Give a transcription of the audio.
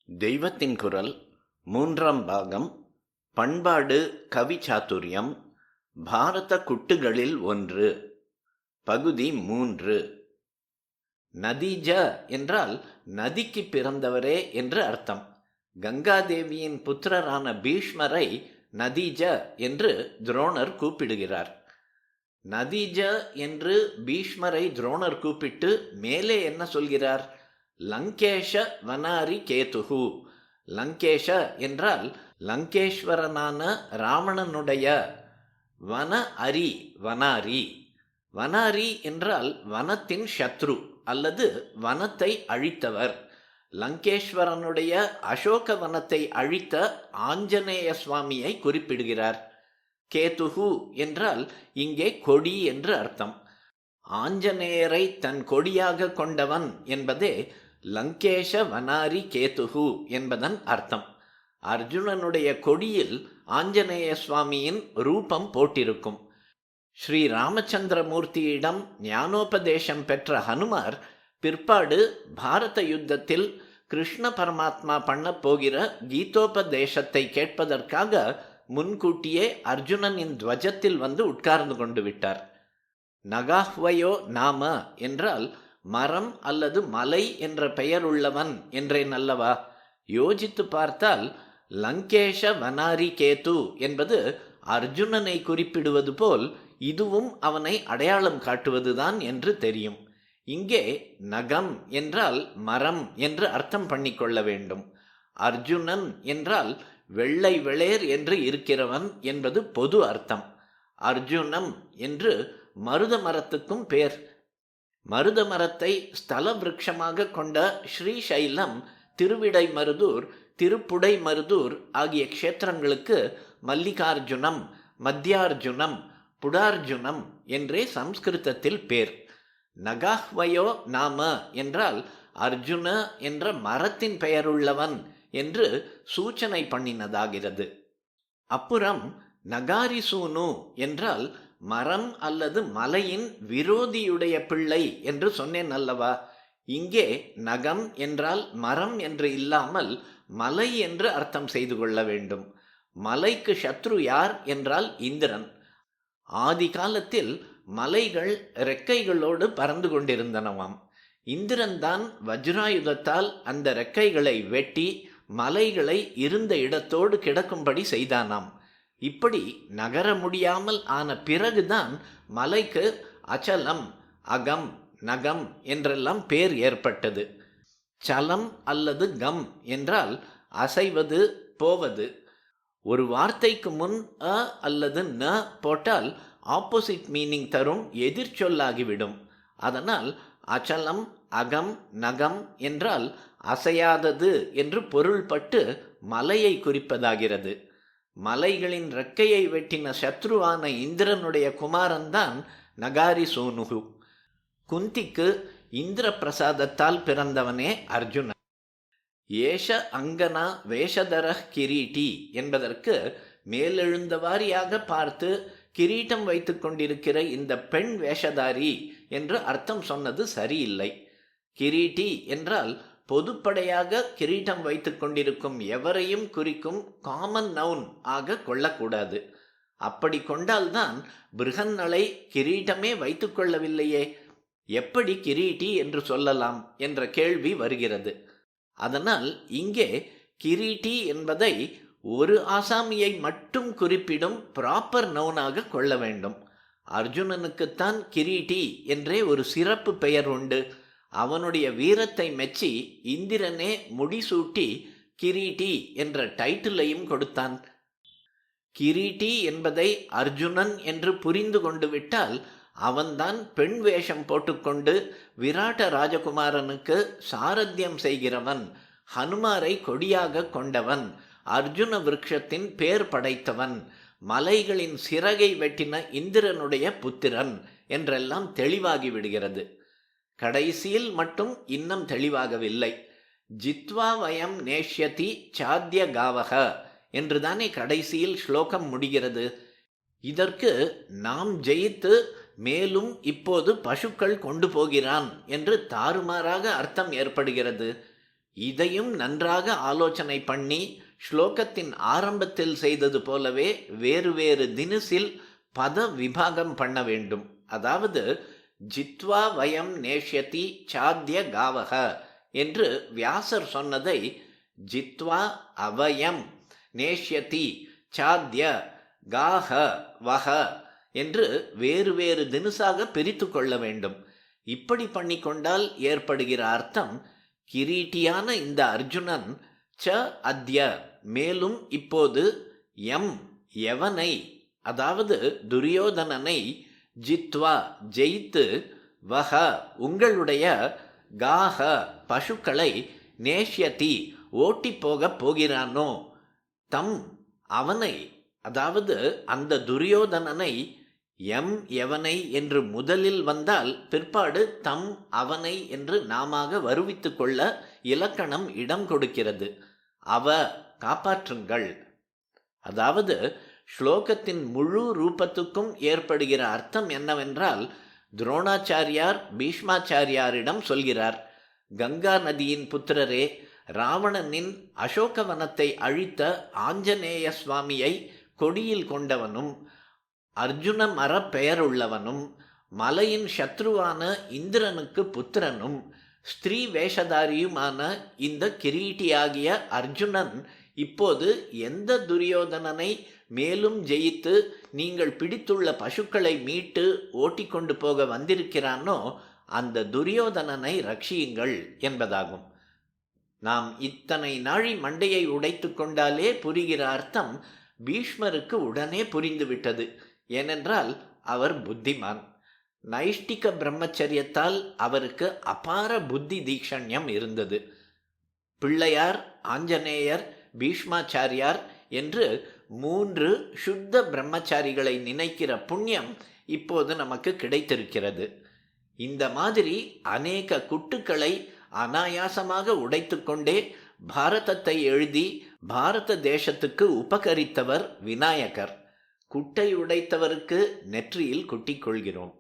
தெய்வத்தின் குரல் மூன்றாம் பாகம். பண்பாடு கவி சாதுரியம். பாரத குட்டுகளில் ஒன்று. பகுதி 3. நதீஜ என்றால் நதிக்கு பிறந்தவரே என்று அர்த்தம். கங்காதேவியின் புத்திரரான பீஷ்மரை நதீஜ என்று துரோணர் கூப்பிடுகிறார். நதீஜ என்று பீஷ்மரை துரோணர் கூப்பிட்டு மேலே என்ன சொல்கிறார்? லங்கேஷ வனாரி கேதுகு. லங்கேஷ என்றால் லங்கேஸ்வரனான ராவணனுடைய, வன அரி வனாரி. வனாரி என்றால் வனத்தின் சத்ரு அல்லது வனத்தை அழித்தவர். லங்கேஸ்வரனுடைய அசோக வனத்தை அழித்த ஆஞ்சநேய சுவாமியை குறிப்பிடுகிறார். கேதுகு என்றால் இங்கே கொடி என்று அர்த்தம். ஆஞ்சநேயரை தன் கொடியாக கொண்டவன் என்பதே லங்கேஷ வனாரி கேதுகு என்பதன் அர்த்தம். அர்ஜுனனுடைய கொடியில் ஆஞ்சநேய சுவாமியின் ரூபம் போட்டிருக்கும். ஸ்ரீ ராமச்சந்திரமூர்த்தியிடம் ஞானோபதேசம் பெற்ற ஹனுமார் பிற்பாடு பாரத யுத்தத்தில் கிருஷ்ண பரமாத்மா பண்ண போகிற கீதோபதேசத்தை கேட்பதற்காக முன்கூட்டியே அர்ஜுனனின் துவஜத்தில் வந்து உட்கார்ந்து கொண்டு விட்டார். நகாஹ்வயோ நாம என்றால் மரம் அல்லது மலை என்ற பெயர் உள்ளவன் என்றேன் அல்லவா? யோசித்து பார்த்தால் லங்கேஷ வனாரி கேது என்பது அர்ஜுனனை குறிப்பிடுவது போல் இதுவும் அவனை அடையாளம் காட்டுவதுதான் என்று தெரியும். இங்கே நகம் என்றால் மரம் என்று அர்த்தம் பண்ணிக்கொள்ள வேண்டும். அர்ஜுனன் என்றால் வெள்ளை வெளேர் என்று இருக்கிறவன் என்பது பொது அர்த்தம். அர்ஜுனம் என்று மருத மரத்துக்கும் பேர். மருத மரத்தை ஸ்தல விருட்சமாக கொண்ட ஸ்ரீசைலம், திருவிடை மருதூர், திருப்புடை மருதூர் ஆகிய க்ஷேத்திரங்களுக்கு மல்லிகார்ஜுனம், மத்தியார்ஜுனம், புடார்ஜுனம் என்றே சம்ஸ்கிருதத்தில் பேர். நகாஹ்வயோ நாம என்றால் அர்ஜுன என்ற மரத்தின் பெயருள்ளவன் என்று சூச்சனை பண்ணினதாகிறது. அப்புறம் நகாரிசூனு என்றால் மரம் அல்லது மலையின் விரோதியுடைய பிள்ளை என்று சொன்னேன் அல்லவா? இங்கே நகம் என்றால் மரம் என்று இல்லாமல் மலை என்று அர்த்தம் செய்து கொள்ள வேண்டும். மலைக்கு சத்ரு யார் என்றால் இந்திரன். ஆதி காலத்தில் மலைகள் இறக்கைகளோடு பறந்து கொண்டிருந்தனவாம். இந்திரன்தான் வஜ்ராயுதத்தால் அந்த இறக்கைகளை வெட்டி மலைகளை இருந்த இடத்தோடு கிடக்கும்படி செய்தானாம். இப்படி நகர முடியாமல் ஆன பிறகுதான் மலைக்கு அச்சலம், அகம், நகம் என்றெல்லாம் பேர் ஏற்பட்டது. சலம் அல்லது கம் என்றால் அசைவது, போவது. ஒரு வார்த்தைக்கு முன் அ அல்லது ந போட்டால் ஆப்போசிட் மீனிங் தரும், எதிர்ச்சொல்லாகிவிடும். அதனால் அச்சலம், அகம், நகம் என்றால் அசையாதது என்று பொருள்பட்டு மலையை குறிப்பதாகிறது. மலைகளின் ரெக்கையை வெட்டின சத்ருவான இந்திரனுடைய குமாரன்தான் நகாரி சூனுகு. குந்திக்கு இந்திர பிரசாதத்தால் பிறந்தவனே அர்ஜுனன். ஏஷ அங்கனா வேஷதர கிரீட்டி என்பதற்கு மேலெழுந்தவாரியாக பார்த்து கிரீட்டம் வைத்து கொண்டிருக்கிற இந்த பெண் வேஷதாரி என்று அர்த்தம் சொன்னது சரியில்லை. கிரீட்டி என்றால் பொதுப்படையாக கிரீட்டம் வைத்து கொண்டிருக்கும் எவரையும் குறிக்கும் காமன் நவுன் ஆக கொள்ளக்கூடாது. அப்படி கொண்டால்தான் பிருகன்னலை கிரீட்டமே வைத்து கொள்ளவில்லையே, எப்படி கிரீட்டி என்று சொல்லலாம் என்ற கேள்வி வருகிறது. அதனால் இங்கே கிரீட்டி என்பதை ஒரு ஆசாமியை மட்டும் குறிப்பிடும் ப்ராப்பர் நவுனாக கொள்ள வேண்டும். அர்ஜுனனுக்குத்தான் கிரீட்டி என்றே ஒரு சிறப்பு பெயர் உண்டு. அவனுடைய வீரத்தை மெச்சி இந்திரனே முடிசூட்டி கிரீட்டி என்ற டைட்டிலையும் கொடுத்தான். கிரீட்டி என்பதை அர்ஜுனன் என்று புரிந்து கொண்டு விட்டால் அவன்தான் பெண் வேஷம் போட்டுக்கொண்டு விராட்ட ராஜகுமாரனுக்கு சாரத்தியம் செய்கிறவன், ஹனுமாரை கொடியாக கொண்டவன், அர்ஜுன விருட்சத்தின் பேர் படைத்தவன், மலைகளின் சிறகை வெட்டின இந்திரனுடைய புத்திரன் என்றெல்லாம் தெளிவாகி விடுகிறது. கடைசியில் மட்டும் இன்னும் தெளிவாகவில்லை. ஜித்வா வயம் நேஷ்யதி சாத்திய காவக என்றுதானே கடைசியில் ஸ்லோகம் முடிகிறது. இதற்கு நாம் ஜெயித்து மேலும் இப்போது பசுக்கள் கொண்டு போகிறான் என்று தாறுமாறாக அர்த்தம் ஏற்படுகிறது. இதையும் நன்றாக ஆலோசனை பண்ணி ஸ்லோகத்தின் ஆரம்பத்தில் செய்தது போலவே வேறு வேறு தினசில் பத விபாகம் பண்ண வேண்டும். அதாவது ஜித்வா வயம் நேஷ்யதி சாத்திய காவக என்று வியாசர் சொன்னதை ஜித்வா அவயம் நேஷ்யதி சாத்திய காஹ வஹ என்று வேறு வேறு தினுசாக பிரித்து கொள்ள வேண்டும். இப்படி பண்ணிக்கொண்டால் ஏற்படுகிற அர்த்தம், கிரீட்டியான இந்த அர்ஜுனன் ச அத்ய மேலும் இப்போது எம் எவனை, அதாவது துரியோதனனை, ஜித்வா ஜெயித்து, வஹ உங்களுடைய, காஹ பசுக்களை, நேஷ்யதி ஓட்டி போகப் போகிறானோ, தம் அவனை, அதாவது அந்த துரியோதனனை, எம் எவனை என்று முதலில் வந்தால் பிற்பாடு தம் அவனை என்று நாமாக வருவித்து கொள்ள இலக்கணம் இடம் கொடுக்கிறது. அவ காப்பாற்றுங்கள். அதாவது ஸ்லோகத்தின் முழு ரூபத்துக்கும் ஏற்படுகிற அர்த்தம் என்னவென்றால், துரோணாச்சாரியார் பீஷ்மாச்சாரியாரிடம் சொல்கிறார், கங்கா நதியின் புத்திரரே, ராவணனின் அசோகவனத்தை அழித்த ஆஞ்சநேய சுவாமியை கொடியில் கொண்டவனும் அர்ஜுன மர பெயருள்ளவனும் மலையின் சத்ருவான இந்திரனுக்கு புத்திரனும் ஸ்திரீ வேஷதாரியுமான இந்த கிரீட்டியாகிய அர்ஜுனன் இப்போது எந்த துரியோதனனை மேலும் ஜெயித்து நீங்கள் பிடித்துள்ள பசுக்களை மீட்டு ஓட்டிக்கொண்டு போக வந்திருக்கிறானோ அந்த துரியோதனனை ரட்சியுங்கள் என்பதாகும். நாம் இத்தனை நாழி மண்டையை உடைத்து கொண்டாலே புரிகிற அர்த்தம் பீஷ்மருக்கு உடனே புரிந்துவிட்டது. ஏனென்றால் அவர் புத்திமான். நைஷ்டிக பிரம்மச்சரியத்தால் அவருக்கு அபார புத்தி தீக்ஷண்யம் இருந்தது. பிள்ளையார், ஆஞ்சநேயர், பீஷ்மாச்சாரியார் என்று 3 சுத்த பிரம்மச்சாரிகளை நினைக்கிற புண்ணியம் இப்போது நமக்கு கிடைத்திருக்கிறது. இந்த மாதிரி அநேக குட்டுக்களை அனாயாசமாக உடைத்து கொண்டே பாரதத்தை எழுதி பாரத தேசத்துக்கு உபகரித்தவர் விநாயகர். குட்டை உடைத்தவருக்கு நெற்றியில் குட்டிக் கொள்கிறோம்.